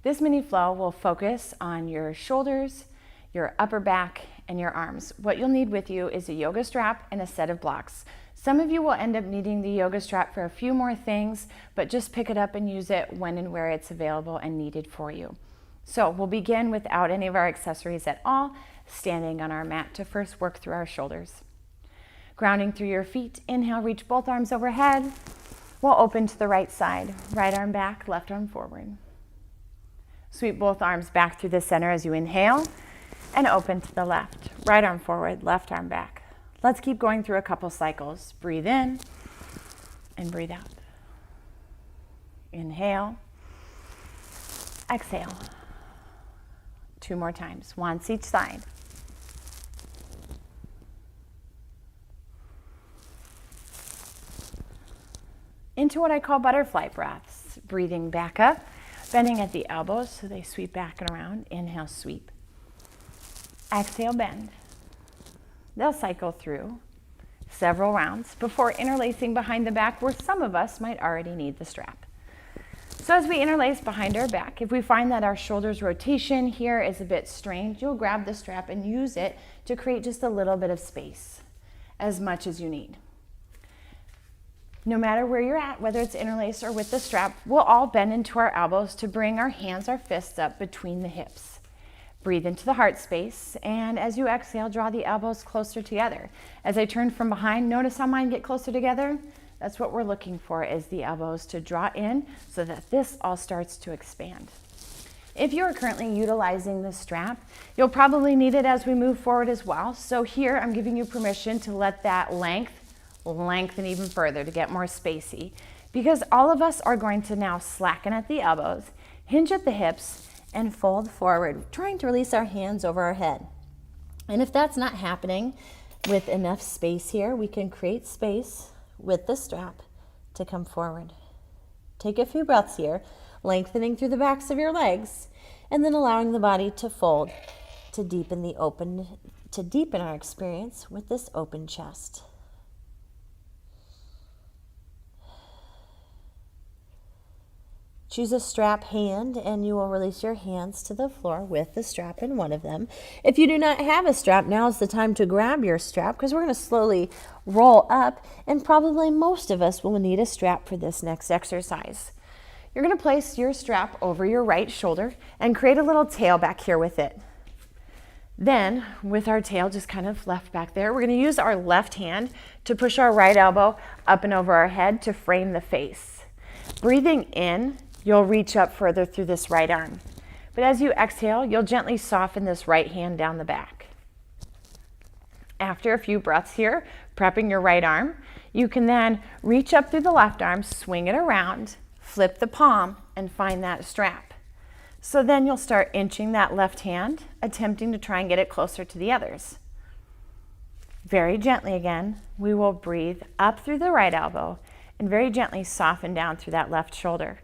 This mini flow will focus on your shoulders, your upper back, and your arms. What you'll need with you is a yoga strap and a set of blocks. Some of you will end up needing the yoga strap for a few more things, but just pick it up and use it when and where it's available and needed for you. So we'll begin without any of our accessories at all, standing on our mat to first work through our shoulders. Grounding through your feet, inhale, reach both arms overhead. We'll open to the right side, right arm back, left arm forward. Sweep both arms back through the center as you inhale and open to the left. Right arm forward, left arm back. Let's keep going through a couple cycles. Breathe in and breathe out. Inhale, exhale. 2 more times, once each side. Into what I call butterfly breaths. Breathing back up, bending at the elbows so they sweep back and around. Inhale, sweep. Exhale, bend. They'll cycle through several rounds before interlacing behind the back where some of us might already need the strap. So as we interlace behind our back, if we find that our shoulders rotation here is a bit strained, you'll grab the strap and use it to create just a little bit of space, as much as you need. No matter where you're at, whether it's interlaced or with the strap, we'll all bend into our elbows to bring our hands, our fists up between the hips. Breathe into the heart space, and as you exhale, draw the elbows closer together. As I turn from behind, notice how mine get closer together. That's what we're looking for, is the elbows to draw in so that this all starts to expand. If you're currently utilizing the strap, you'll probably need it as we move forward as well. So here, I'm giving you permission to let that lengthen even further to get more spacey, because all of us are going to now slacken at the elbows, hinge at the hips, and fold forward, trying to release our hands over our head. And if that's not happening with enough space here, we can create space with the strap to come forward. Take a few breaths here, lengthening through the backs of your legs, and then allowing the body to fold to deepen our experience with this open chest. Choose a strap hand and you will release your hands to the floor with the strap in one of them. If you do not have a strap, now is the time to grab your strap, because we're going to slowly roll up, and probably most of us will need a strap for this next exercise. You're going to place your strap over your right shoulder and create a little tail back here with it. Then, with our tail just kind of left back there, we're going to use our left hand to push our right elbow up and over our head to frame the face. Breathing in, you'll reach up further through this right arm. But as you exhale, you'll gently soften this right hand down the back. After a few breaths here, prepping your right arm, you can then reach up through the left arm, swing it around, flip the palm, and find that strap. So then you'll start inching that left hand, attempting to try and get it closer to the others. Very gently again, we will breathe up through the right elbow and very gently soften down through that left shoulder,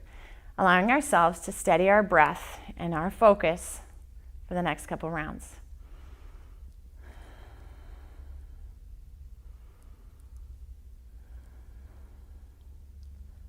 allowing ourselves to steady our breath and our focus for the next couple rounds.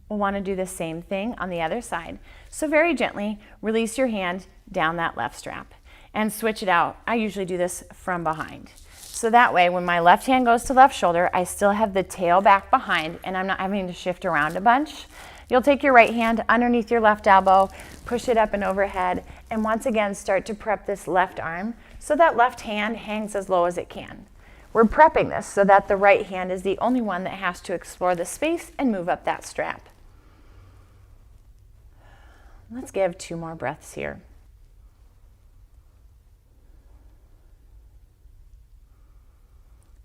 We'll want to do the same thing on the other side. So very gently, release your hand down that left strap and switch it out. I usually do this from behind. So that way, when my left hand goes to left shoulder, I still have the tail back behind and I'm not having to shift around a bunch. You'll take your right hand underneath your left elbow, push it up and overhead, and once again start to prep this left arm so that left hand hangs as low as it can. We're prepping this so that the right hand is the only one that has to explore the space and move up that strap. Let's give 2 more breaths here.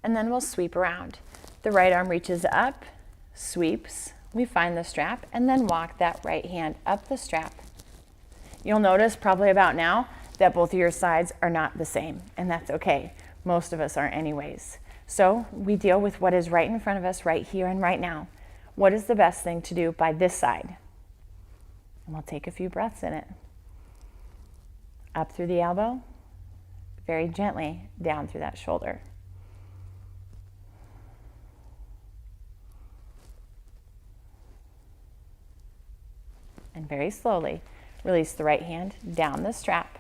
And then we'll sweep around. The right arm reaches up, sweeps. We find the strap and then walk that right hand up the strap. You'll notice probably about now that both of your sides are not the same, and that's okay. Most of us aren't anyways. So we deal with what is right in front of us right here and right now. What is the best thing to do by this side? And we'll take a few breaths in it. Up through the elbow, very gently down through that shoulder. And very slowly, Release the right hand down the strap,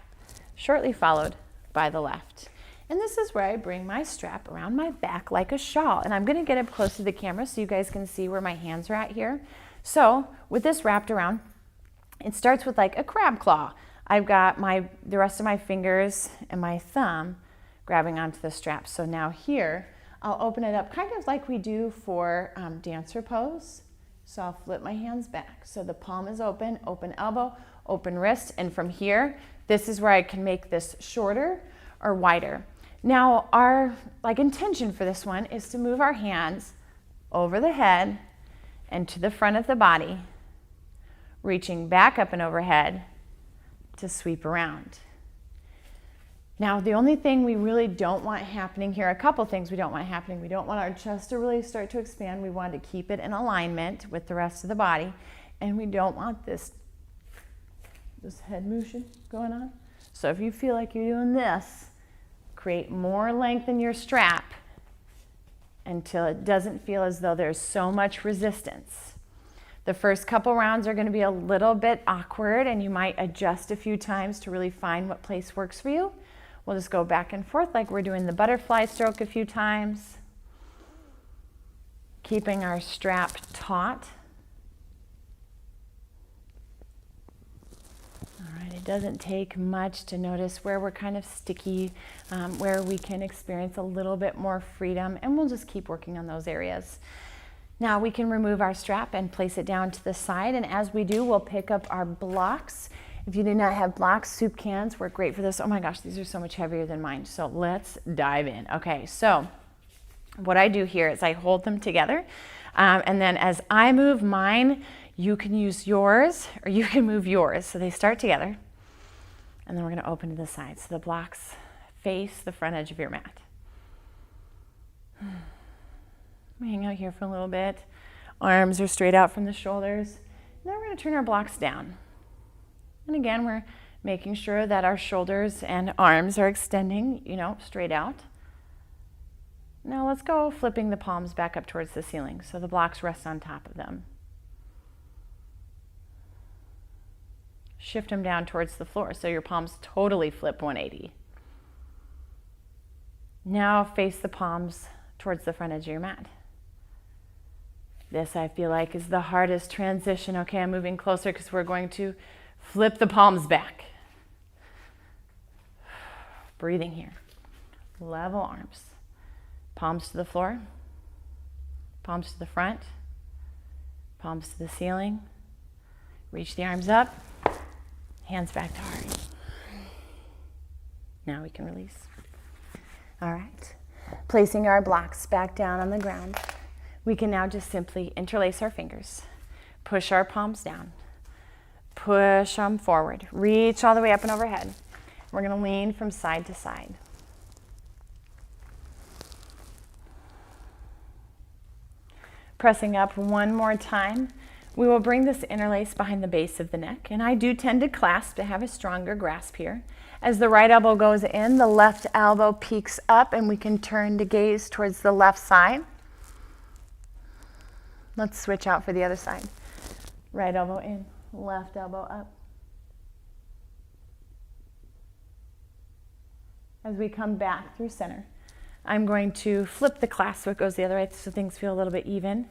shortly followed by the left. And this is where I bring my strap around my back like a shawl. And I'm going to get up close to the camera so you guys can see where my hands are at here. So with this wrapped around, it starts with like a crab claw. I've got the rest of my fingers and my thumb grabbing onto the strap. So now here, I'll open it up kind of like we do for dancer pose. So I'll flip my hands back. So the palm is open, open elbow, open wrist. And from here, this is where I can make this shorter or wider. Now our intention for this one is to move our hands over the head and to the front of the body, reaching back up and overhead to sweep around. Now, the only thing we really don't want happening here, a couple things we don't want happening. We don't want our chest to really start to expand. We want to keep it in alignment with the rest of the body. And we don't want this head motion going on. So if you feel like you're doing this, create more length in your strap until it doesn't feel as though there's so much resistance. The first couple rounds are going to be a little bit awkward, and you might adjust a few times to really find what place works for you. We'll just go back and forth like we're doing the butterfly stroke a few times, keeping our strap taut. All right, it doesn't take much to notice where we're kind of sticky, where we can experience a little bit more freedom, and we'll just keep working on those areas. Now we can remove our strap and place it down to the side, and as we do, we'll pick up our blocks. If you do not have blocks, soup cans work great for this. Oh my gosh, these are so much heavier than mine. So let's dive in. Okay, so what I do here is I hold them together, and then as I move mine, you can use yours or you can move yours. So they start together, and then we're going to open to the side. So the blocks face the front edge of your mat. We hang out here for a little bit. Arms are straight out from the shoulders. Now we're going to turn our blocks down. And again, we're making sure that our shoulders and arms are extending, straight out. Now let's go flipping the palms back up towards the ceiling so the blocks rest on top of them. Shift them down towards the floor so your palms totally flip 180. Now face the palms towards the front edge of your mat. This, I feel like, is the hardest transition. Okay, I'm moving closer because we're going to flip the palms back. Breathing here. Level arms. Palms to the floor. Palms to the front. Palms to the ceiling. Reach the arms up. Hands back to heart. Now we can release. All right. Placing our blocks back down on the ground. We can now just simply interlace our fingers, push our palms down, push them forward, reach all the way up and overhead. We're going to lean from side to side. Pressing up one more time, we will bring this interlace behind the base of the neck, and I do tend to clasp to have a stronger grasp here. As the right elbow goes in, the left elbow peeks up, and we can turn to gaze towards the left side. Let's switch out for the other side. Right elbow in, left elbow up. As we come back through center, I'm going to flip the clasp so it goes the other way so things feel a little bit even.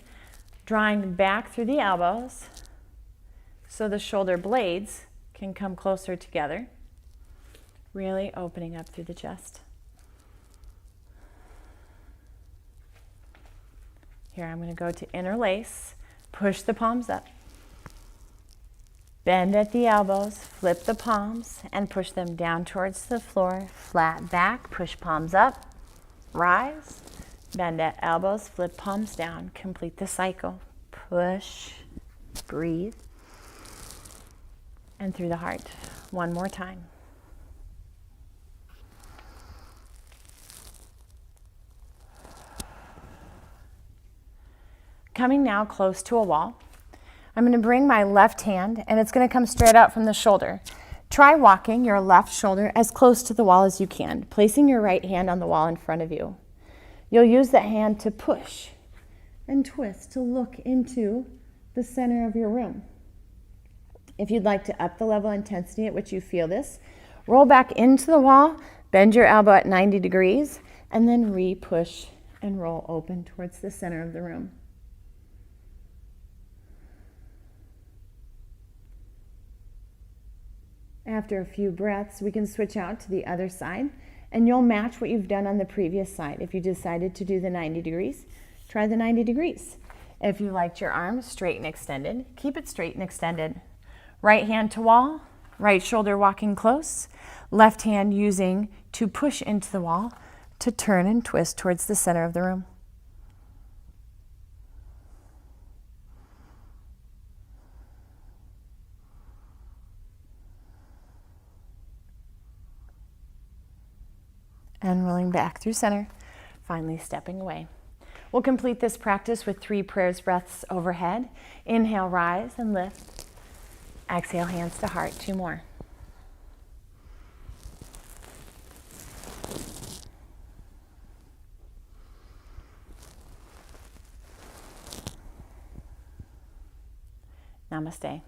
Drawing back through the elbows so the shoulder blades can come closer together. Really opening up through the chest. Here I'm going to go to interlace, push the palms up, bend at the elbows, flip the palms, and push them down towards the floor, flat back, push palms up, rise, bend at elbows, flip palms down, complete the cycle, push, breathe, and through the heart. One more time. Coming now close to a wall, I'm going to bring my left hand, and it's going to come straight out from the shoulder. Try walking your left shoulder as close to the wall as you can, placing your right hand on the wall in front of you. You'll use that hand to push and twist to look into the center of your room. If you'd like to up the level of intensity at which you feel this, roll back into the wall, bend your elbow at 90 degrees, and then re-push and roll open towards the center of the room. After a few breaths, we can switch out to the other side, and you'll match what you've done on the previous side. If you decided to do the 90 degrees, try the 90 degrees. If you liked your arms straight and extended, keep it straight and extended. Right hand to wall, right shoulder walking close, left hand using to push into the wall to turn and twist towards the center of the room. And rolling back through center, finally stepping away. We'll complete this practice with 3 prayers breaths overhead. Inhale, rise and lift. Exhale, hands to heart, 2 more. Namaste.